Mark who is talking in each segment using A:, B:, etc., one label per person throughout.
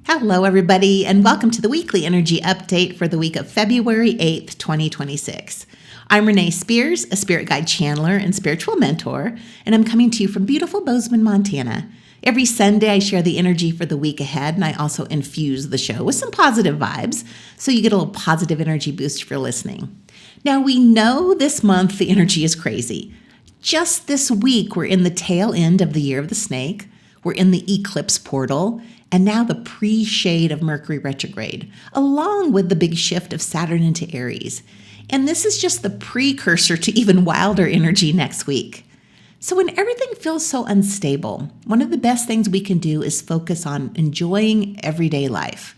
A: Hello, everybody, and welcome to the weekly energy update for the week of February 8th, 2026. I'm Renee Spears, a spirit guide channeler and spiritual mentor, and I'm coming to you from beautiful Bozeman, Montana. Every Sunday, I share the energy for the week ahead, and I also infuse the show with some positive vibes, so you get a little positive energy boost for listening. Now, we know this month the energy is crazy. Just this week, we're in the tail end of the year of the snake. We're in the eclipse portal, and now the pre-shade of Mercury Retrograde, along with the big shift of Saturn into Aries. And this is just the precursor to even wilder energy next week. So when everything feels so unstable, one of the best things we can do is focus on enjoying everyday life.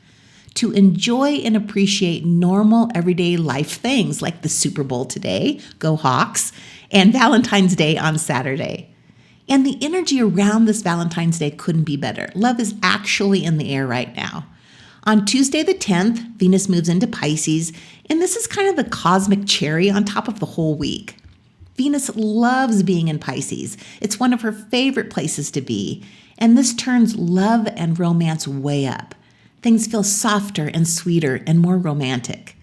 A: To enjoy and appreciate normal everyday life things like the Super Bowl today, go Hawks, and Valentine's Day on Saturday. And the energy around this Valentine's Day couldn't be better. Love is actually in the air right now. On Tuesday the 10th, Venus moves into Pisces, and this is kind of the cosmic cherry on top of the whole week. Venus loves being in Pisces. It's one of her favorite places to be, and this turns love and romance way up. Things feel softer and sweeter and more romantic.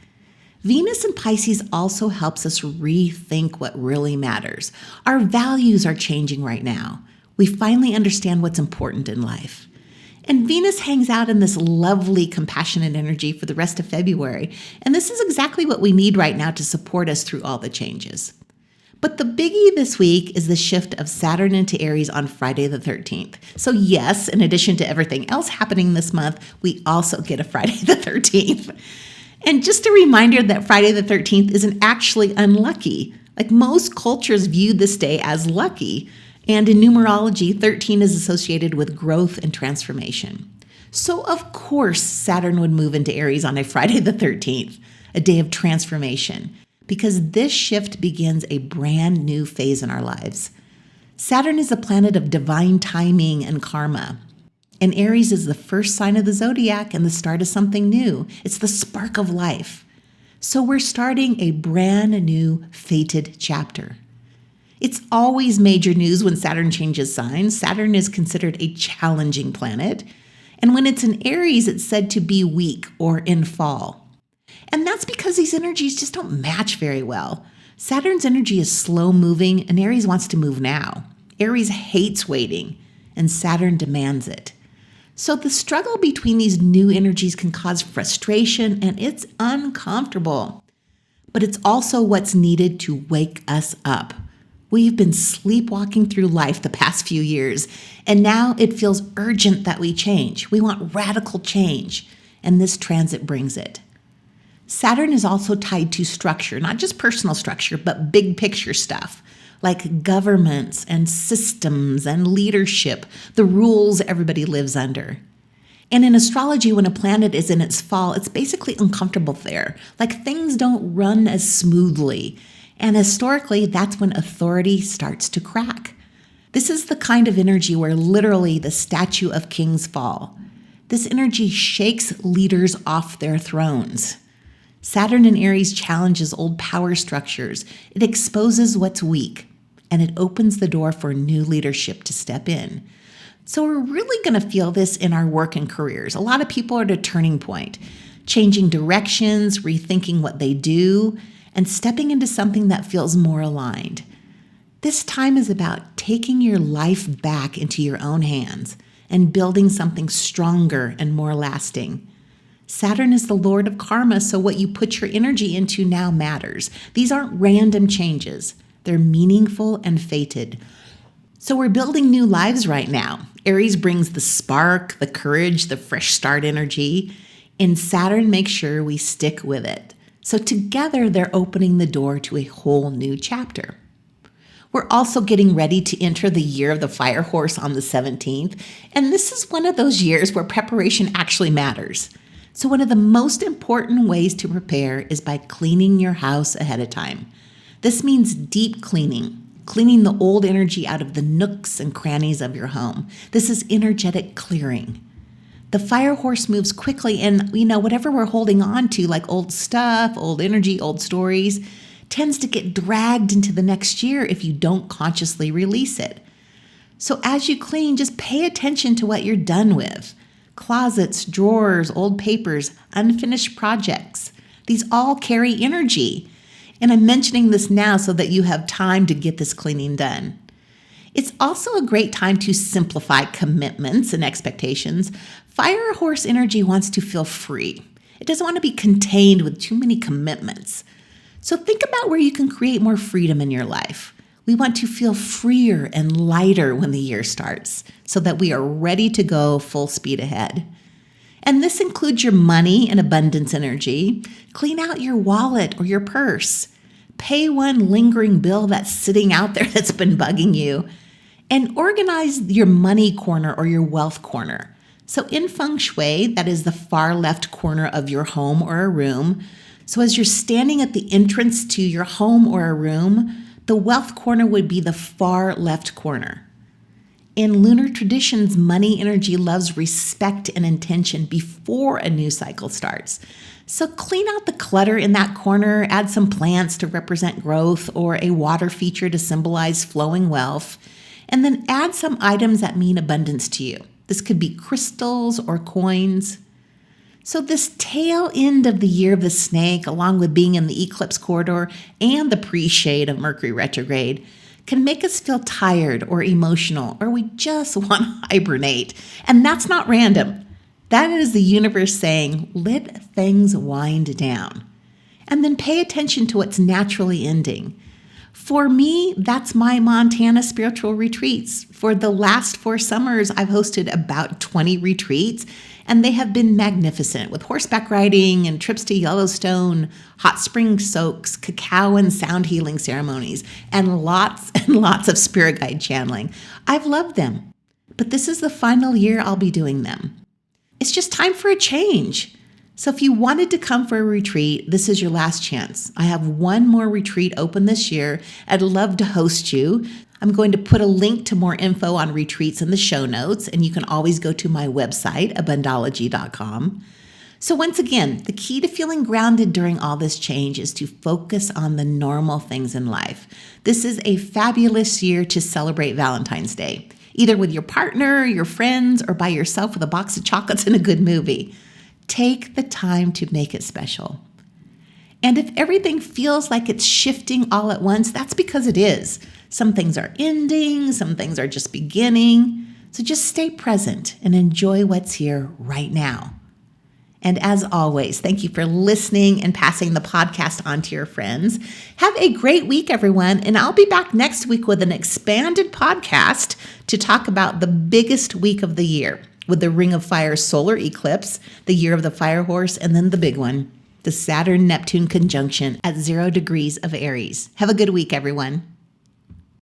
A: Venus in Pisces also helps us rethink what really matters. Our values are changing right now. We finally understand what's important in life. And Venus hangs out in this lovely, compassionate energy for the rest of February. And this is exactly what we need right now to support us through all the changes. But the biggie this week is the shift of Saturn into Aries on Friday the 13th. So yes, in addition to everything else happening this month, we also get a Friday the 13th. And just a reminder that Friday the 13th isn't actually unlucky. Like most cultures view this day as lucky. And in numerology, 13 is associated with growth and transformation. So of course, Saturn would move into Aries on a Friday the 13th, a day of transformation, because this shift begins a brand new phase in our lives. Saturn is a planet of divine timing and karma. And Aries is the first sign of the zodiac and the start of something new. It's the spark of life. So we're starting a brand new fated chapter. It's always major news when Saturn changes signs. Saturn is considered a challenging planet. And when it's in Aries, it's said to be weak or in fall. And that's because these energies just don't match very well. Saturn's energy is slow moving and Aries wants to move now. Aries hates waiting and Saturn demands it. So the struggle between these new energies can cause frustration and it's uncomfortable. But it's also what's needed to wake us up. We've been sleepwalking through life the past few years, and now it feels urgent that we change. We want radical change, and this transit brings it. Saturn is also tied to structure, not just personal structure, but big picture stuff. Like governments and systems and leadership, the rules everybody lives under. And in astrology, when a planet is in its fall, it's basically uncomfortable there. Like things don't run as smoothly. And historically, that's when authority starts to crack. This is the kind of energy where literally the statue of kings fall. This energy shakes leaders off their thrones. Saturn in Aries challenges old power structures. It exposes what's weak, and it opens the door for new leadership to step in. So we're really going to feel this in our work and careers. A lot of people are at a turning point, changing directions, rethinking what they do, and stepping into something that feels more aligned. This time is about taking your life back into your own hands and building something stronger and more lasting. Saturn is the lord of karma, so what you put your energy into now matters. These aren't random changes. They're meaningful and fated. So we're building new lives right now. Aries brings the spark, the courage, the fresh start energy, and Saturn makes sure we stick with it. So together, they're opening the door to a whole new chapter. We're also getting ready to enter the year of the fire horse on the 17th, and this is one of those years where preparation actually matters. So one of the most important ways to prepare is by cleaning your house ahead of time. This means deep cleaning the old energy out of the nooks and crannies of your home. This is energetic clearing. The fire horse moves quickly, and whatever we're holding on to, like old stuff, old energy, old stories, tends to get dragged into the next year if you don't consciously release it. So as you clean, just pay attention to what you're done with. closets, drawers, old papers, unfinished projects. These all carry energy. And I'm mentioning this now so that you have time to get this cleaning done. It's also a great time to simplify commitments and expectations. Fire horse energy wants to feel free. It doesn't want to be contained with too many commitments. So think about where you can create more freedom in your life. We want to feel freer and lighter when the year starts so that we are ready to go full speed ahead. And this includes your money and abundance energy. Clean out your wallet or your purse. Pay one lingering bill that's sitting out there that's been bugging you. And organize your money corner or your wealth corner. So in feng shui, that is the far left corner of your home or a room. So as you're standing at the entrance to your home or a room, the wealth corner would be the far left corner. In lunar traditions, money energy loves respect and intention before a new cycle starts. So clean out the clutter in that corner, add some plants to represent growth or a water feature to symbolize flowing wealth. And then add some items that mean abundance to you. This could be crystals or coins. So this tail end of the year of the snake, along with being in the eclipse corridor and the pre-shade of Mercury Retrograde, can make us feel tired or emotional, or we just want to hibernate. And that's not random. That is the universe saying, let things wind down. And then pay attention to what's naturally ending. For me, that's my Montana spiritual retreats. For the last 4 summers, I've hosted about 20 retreats, and they have been magnificent with horseback riding and trips to Yellowstone, hot spring soaks, cacao and sound healing ceremonies, and lots of spirit guide channeling. I've loved them, but this is the final year I'll be doing them. It's just time for a change. So if you wanted to come for a retreat, this is your last chance. I have one more retreat open this year. I'd love to host you. I'm going to put a link to more info on retreats in the show notes, and you can always go to my website, Abundology.com. So once again, the key to feeling grounded during all this change is to focus on the normal things in life. This is a fabulous year to celebrate Valentine's Day, either with your partner, your friends, or by yourself with a box of chocolates and a good movie. Take the time to make it special. And if everything feels like it's shifting all at once, that's because it is. Some things are ending, some things are just beginning. So just stay present and enjoy what's here right now. And as always, thank you for listening and passing the podcast on to your friends. Have a great week, everyone. And I'll be back next week with an expanded podcast to talk about the biggest week of the year, with the Ring of Fire solar eclipse, the year of the fire horse, and then the big one, the Saturn-Neptune conjunction at 0 degrees of Aries. Have a good week, everyone.